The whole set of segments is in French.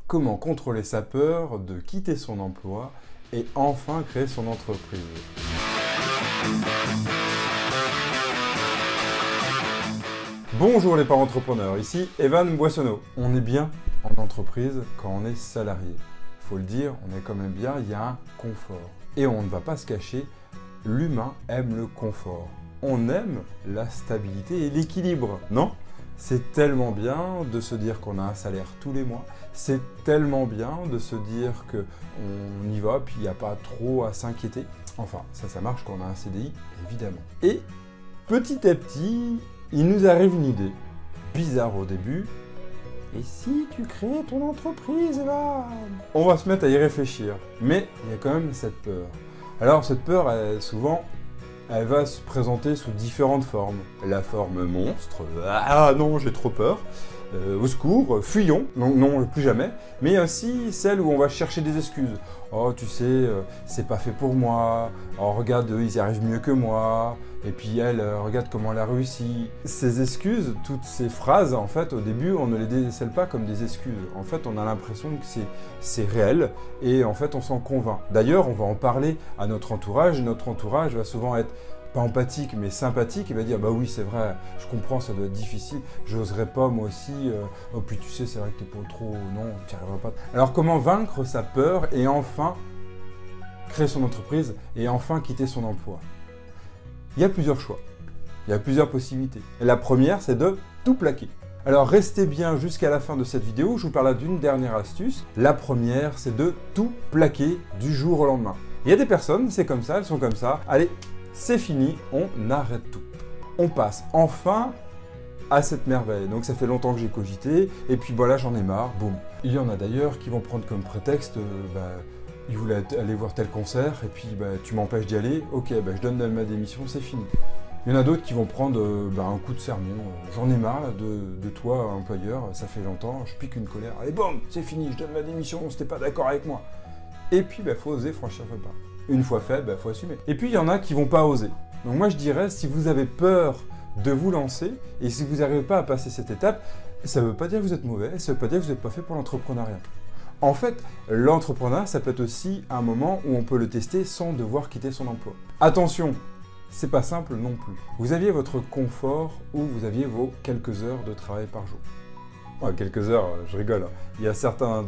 Comment contrôler sa peur de quitter son emploi et enfin créer son entreprise? Bonjour les parents entrepreneurs, ici Evan Boissonneau. On est bien en entreprise quand on est salarié. Il faut le dire, on est quand même bien, il y a un confort. Et on ne va pas se cacher, l'humain aime le confort. On aime la stabilité et l'équilibre, non? C'est tellement bien de se dire qu'on a un salaire tous les mois. C'est tellement bien de se dire qu'on y va, puis il n'y a pas trop à s'inquiéter. Enfin, ça marche quand on a un CDI, évidemment. Et petit à petit, il nous arrive une idée, bizarre au début. Et si tu crées ton entreprise, là? On va se mettre à y réfléchir. Mais il y a quand même cette peur. Alors cette peur, souvent, elle va se présenter sous différentes formes. La forme monstre, ah non, j'ai trop peur. Au secours, fuyons, non, plus jamais. Mais il y a aussi celle où on va chercher des excuses. Oh, tu sais, c'est pas fait pour moi. Oh, regarde, eux, ils y arrivent mieux que moi. Et puis elle, regarde comment elle a réussi. Ces excuses, toutes ces phrases, en fait, au début, on ne les décèle pas comme des excuses. En fait, on a l'impression que c'est réel et en fait, on s'en convainc. D'ailleurs, on va en parler à notre entourage. Notre entourage va souvent être pas empathique, mais sympathique. Il va dire, bah oui, c'est vrai, je comprends, ça doit être difficile. J'oserais pas, moi aussi. Oh, puis tu sais, c'est vrai que t'es pas trop, non, tu n'y arriveras pas. Alors, comment vaincre sa peur et enfin créer son entreprise et enfin quitter son emploi? Il y a plusieurs choix, il y a plusieurs possibilités. Et la première, c'est de tout plaquer. Alors restez bien jusqu'à la fin de cette vidéo, je vous parle d'une dernière astuce. La première, c'est de tout plaquer du jour au lendemain. Il y a des personnes, c'est comme ça, elles sont comme ça. Allez, c'est fini, on arrête tout. On passe enfin à cette merveille. Donc ça fait longtemps que j'ai cogité, et puis voilà, j'en ai marre, boum. Il y en a d'ailleurs qui vont prendre comme prétexte, il voulait aller voir tel concert, et puis tu m'empêches d'y aller, ok, je donne ma démission, c'est fini. Il y en a d'autres qui vont prendre un coup de sermon, j'en ai marre là, de toi, employeur, ça fait longtemps, je pique une colère, allez boum, c'est fini, je donne ma démission, c'était pas d'accord avec moi. Et puis faut oser franchir le pas. Une fois fait, faut assumer. Et puis il y en a qui vont pas oser. Donc moi je dirais, si vous avez peur de vous lancer, et si vous n'arrivez pas à passer cette étape, ça veut pas dire que vous êtes mauvais, ça veut pas dire que vous n'êtes pas fait pour l'entrepreneuriat. En fait, l'entrepreneuriat, ça peut être aussi un moment où on peut le tester sans devoir quitter son emploi. Attention, c'est pas simple non plus. Vous aviez votre confort ou vous aviez vos quelques heures de travail par jour. Ouais, quelques heures, je rigole. Il y a certains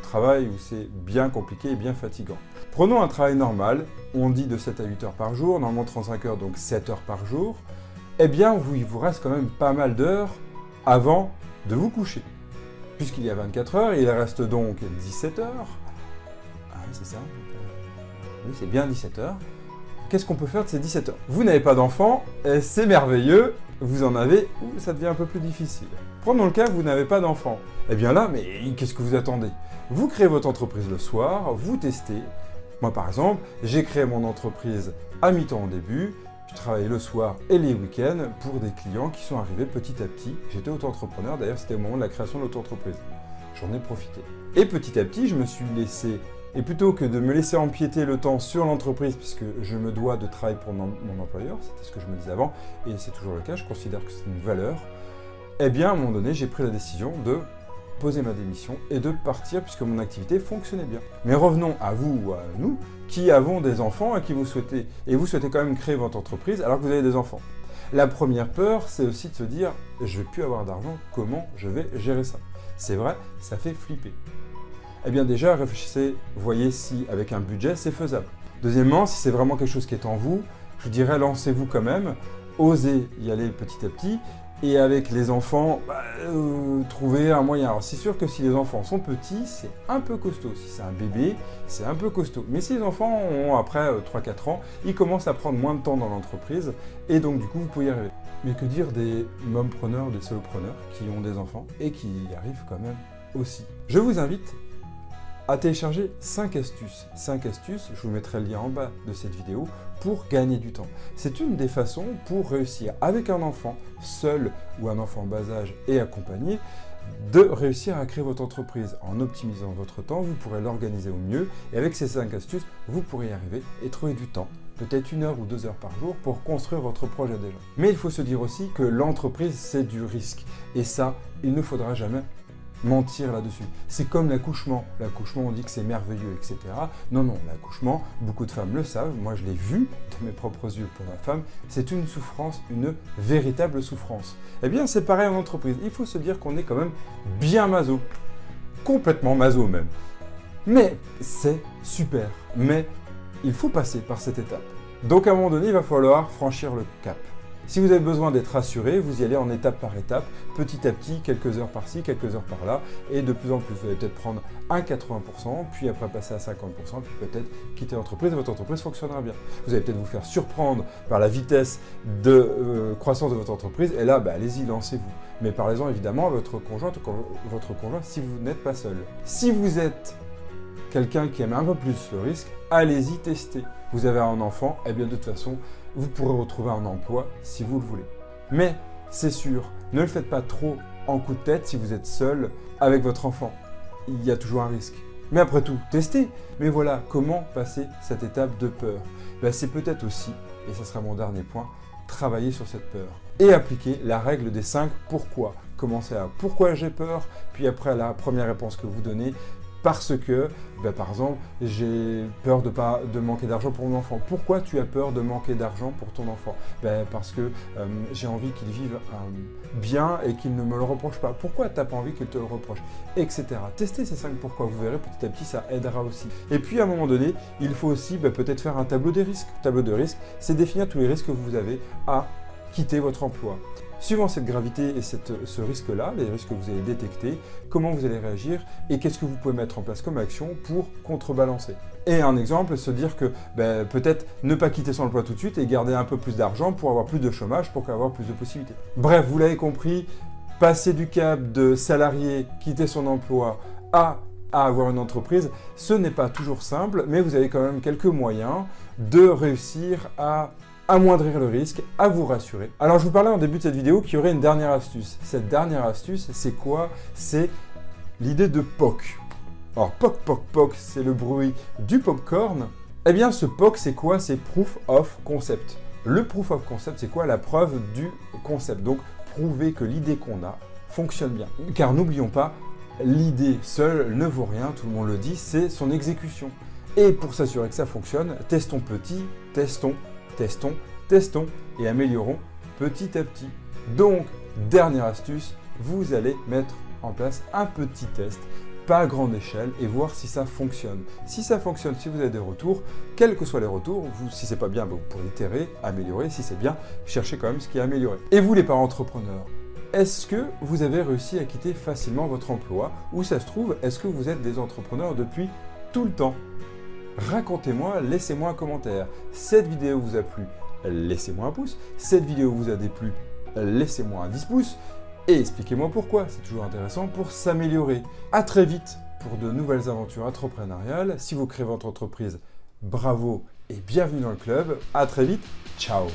travails où c'est bien compliqué et bien fatigant. Prenons un travail normal, on dit de 7 à 8 heures par jour, normalement 35 heures, donc 7 heures par jour. Eh bien, il vous reste quand même pas mal d'heures avant de vous coucher. Puisqu'il y a 24 heures, il reste donc 17 heures. Ah oui, c'est ça. Oui, c'est bien 17 heures. Qu'est-ce qu'on peut faire de ces 17 heures? Vous n'avez pas d'enfant, c'est merveilleux. Vous en avez, ou ça devient un peu plus difficile. Prenons le cas, vous n'avez pas d'enfant. Eh bien là, mais qu'est-ce que vous attendez? Vous créez votre entreprise le soir, vous testez. Moi, par exemple, j'ai créé mon entreprise à mi-temps au début. Je travaillais le soir et les week-ends pour des clients qui sont arrivés petit à petit. J'étais auto-entrepreneur, d'ailleurs c'était au moment de la création de l'auto-entreprise. J'en ai profité. Et petit à petit, je me suis laissé, et plutôt que de me laisser empiéter le temps sur l'entreprise, puisque je me dois de travailler pour mon employeur, c'était ce que je me disais avant, et c'est toujours le cas, je considère que c'est une valeur, eh bien à un moment donné, j'ai pris la décision de poser ma démission et de partir puisque mon activité fonctionnait bien. Mais revenons à vous ou à nous qui avons des enfants et vous souhaitez quand même créer votre entreprise alors que vous avez des enfants. La première peur, c'est aussi de se dire « je ne vais plus avoir d'argent, comment je vais gérer ça ?» C'est vrai, ça fait flipper. Eh bien déjà, réfléchissez, voyez si avec un budget, c'est faisable. Deuxièmement, si c'est vraiment quelque chose qui est en vous, je dirais lancez-vous quand même, osez y aller petit à petit. Et avec les enfants, trouver un moyen. Alors c'est sûr que si les enfants sont petits, c'est un peu costaud. Si c'est un bébé, c'est un peu costaud. Mais si les enfants ont après 3-4 ans, ils commencent à prendre moins de temps dans l'entreprise et donc du coup vous pouvez y arriver. Mais que dire des mompreneurs, des solopreneurs qui ont des enfants et qui y arrivent quand même aussi. Je vous invite à télécharger 5 astuces. 5 astuces, je vous mettrai le lien en bas de cette vidéo, pour gagner du temps. C'est une des façons pour réussir avec un enfant seul ou un enfant en bas âge et accompagné, de réussir à créer votre entreprise. En optimisant votre temps, vous pourrez l'organiser au mieux et avec ces 5 astuces, vous pourrez y arriver et trouver du temps, peut-être 1 heure ou 2 heures par jour pour construire votre projet déjà. Mais il faut se dire aussi que l'entreprise, c'est du risque et ça, il ne faudra jamais mentir là-dessus. C'est comme l'accouchement. L'accouchement, on dit que c'est merveilleux, etc. Non, non, l'accouchement, beaucoup de femmes le savent. Moi, je l'ai vu de mes propres yeux pour ma femme. C'est une souffrance, une véritable souffrance. Eh bien, c'est pareil en entreprise. Il faut se dire qu'on est quand même bien maso. Complètement maso même. Mais c'est super. Mais il faut passer par cette étape. Donc, à un moment donné, il va falloir franchir le cap. Si vous avez besoin d'être rassuré, vous y allez en étape par étape, petit à petit, quelques heures par-ci, quelques heures par-là, et de plus en plus. Vous allez peut-être prendre un 80%, puis après passer à 50%, puis peut-être quitter l'entreprise, et votre entreprise fonctionnera bien. Vous allez peut-être vous faire surprendre par la vitesse de croissance de votre entreprise, et là, allez-y, lancez-vous. Mais parlez-en évidemment à votre conjoint si vous n'êtes pas seul. Si vous êtes quelqu'un qui aime un peu plus le risque, allez-y tester. Vous avez un enfant, eh bien de toute façon, vous pourrez retrouver un emploi si vous le voulez. Mais c'est sûr, ne le faites pas trop en coup de tête si vous êtes seul avec votre enfant. Il y a toujours un risque. Mais après tout, testez. Mais voilà, comment passer cette étape de peur? C'est peut-être aussi, et ce sera mon dernier point, travailler sur cette peur. Et appliquer la règle des 5 pourquoi. Commencez à pourquoi j'ai peur, puis après la première réponse que vous donnez, parce que, par exemple, j'ai peur de manquer d'argent pour mon enfant. Pourquoi tu as peur de manquer d'argent pour ton enfant? Parce que j'ai envie qu'il vive bien et qu'il ne me le reproche pas. Pourquoi tu n'as pas envie qu'il te le reproche? Etc. Testez ces 5 pourquoi, vous verrez, petit à petit, ça aidera aussi. Et puis, à un moment donné, il faut aussi peut-être faire un tableau des risques. Tableau de risques, c'est définir tous les risques que vous avez à quitter votre emploi. Suivant cette gravité et ce risque-là, les risques que vous allez détecter, comment vous allez réagir et qu'est-ce que vous pouvez mettre en place comme action pour contrebalancer. Et un exemple, se dire que peut-être ne pas quitter son emploi tout de suite et garder un peu plus d'argent pour avoir plus de chômage, pour avoir plus de possibilités. Bref, vous l'avez compris, passer du cap de salarié, quitter son emploi à avoir une entreprise, ce n'est pas toujours simple, mais vous avez quand même quelques moyens de réussir à amoindrir le risque, à vous rassurer. Alors je vous parlais en début de cette vidéo qu'il y aurait une dernière astuce. Cette dernière astuce, c'est quoi? C'est l'idée de POC. Alors POC, POC, POC, c'est le bruit du popcorn. Eh bien ce POC, c'est quoi? C'est Proof of Concept. Le Proof of Concept, c'est quoi? La preuve du concept. Donc prouver que l'idée qu'on a fonctionne bien. Car n'oublions pas, l'idée seule ne vaut rien, tout le monde le dit, c'est son exécution. Et pour s'assurer que ça fonctionne, testons petit, testons et améliorons petit à petit. Donc, dernière astuce, vous allez mettre en place un petit test, pas à grande échelle, et voir si ça fonctionne. Si ça fonctionne, si vous avez des retours, quels que soient les retours, si c'est pas bien, vous pourrez itérer, améliorer. Si c'est bien, cherchez quand même ce qui est amélioré. Et vous les parents entrepreneurs, est-ce que vous avez réussi à quitter facilement votre emploi? Ou ça se trouve, est-ce que vous êtes des entrepreneurs depuis tout le temps? Racontez-moi, laissez-moi un commentaire. Cette vidéo vous a plu, laissez-moi un pouce. Cette vidéo vous a déplu, laissez-moi un 10 pouces. Et expliquez-moi pourquoi, c'est toujours intéressant pour s'améliorer. À très vite pour de nouvelles aventures entrepreneuriales. Si vous créez votre entreprise, bravo et bienvenue dans le club. À très vite, ciao.